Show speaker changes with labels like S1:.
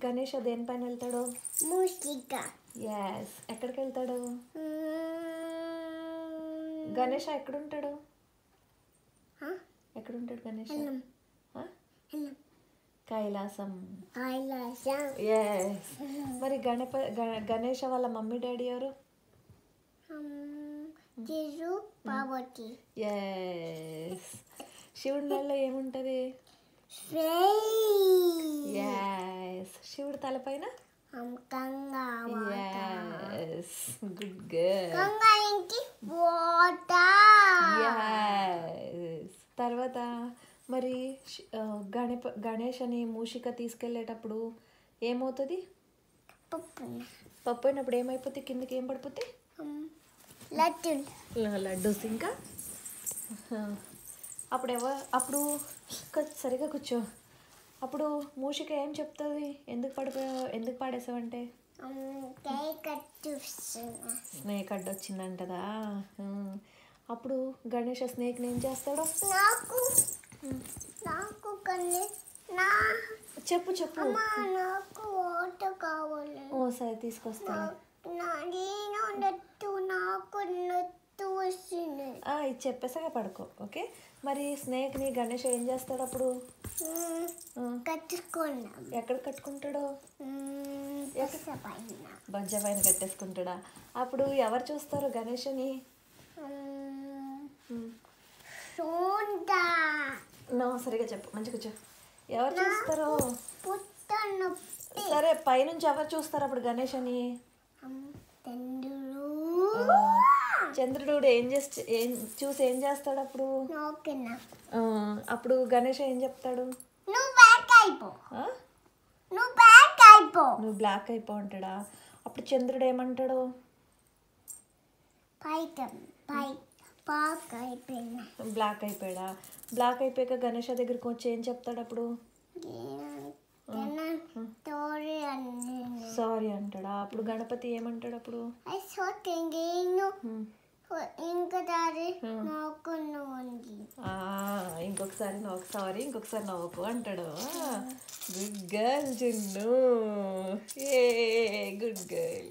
S1: గణేష్ దేనిపైన వెళ్తాడు?
S2: మూషిక.
S1: ఎస్. ఎక్కడికి వెళ్తాడు గణేష్? ఎక్కడుంటాడు? ఎక్కడుంటాడు గణేష్? కైలాసం.
S2: కైలాసం.
S1: ఎస్. మరి గణేష వాళ్ళ మమ్మీ డాడీ ఎవరు?
S2: పార్వతి.
S1: ఎస్. శివుడి మెడలో ఏముంటది? ఎస్. శివుడి తలపైన ఎస్. Good girl. ఎస్. తర్వాత మరి గణేష్ అని మూషిక తీసుకెళ్ళేటప్పుడు ఏమవుతుంది? పప్పు అయినప్పుడు ఏమైపోతుంది? కిందకి ఏం పడిపోతాయి? లడ్డూస్. ఇంకా అప్పుడు సరిగా కూర్చో. అప్పుడు మూషిక ఏం చెప్తుంది? ఎందుకు పాడేసావంటే స్నేక్ అడ్డొచ్చిందంటదా? అప్పుడు గణేష్ స్నేక్ని ఏం చేస్తాడు? చెప్పు చెప్పు.
S2: నాకు వాటర్ కావాలి.
S1: ఓ సరే తీసుకొస్తాను. ఇది చెప్పేసాక పడుకో. ఓకే. మరి స్నేక్ని గణేష్ ఏం చేస్తాడు అప్పుడు? ఎక్కడ కట్టుకుంటాడు? బజ్జ పైన కట్టేసుకుంటాడా? అప్పుడు ఎవరు చూస్తారు గణేష్ని? సరిగా చెప్పు, మంచిగా చెప్పు. ఎవరు చూస్తారు? సరే, పైనుంచి ఎవరు చూస్తారు అప్పుడు గణేష్ని? చంద్రుడు చూసి ఏం చేస్తాడు అప్పుడు? అప్పుడు గణేష్ ఏం చెప్తాడు? నువ్వు బ్లాక్ అయిపో అంటాడా? అప్పుడు చంద్రుడు ఏమంటాడు? బ్లాక్ అయిపోయాడా? బ్లాక్ అయిపోయాక గణేష్ దగ్గరికి వచ్చి ఏం చెప్తాడు అప్పుడు? సారీ అంటాడా? అప్పుడు గణపతి ఏమంటాడు అప్పుడు? ఇంకొకసారి నవ్వుకు అంటాడు. గుడ్ గర్ల్ జున్ను. A good girl.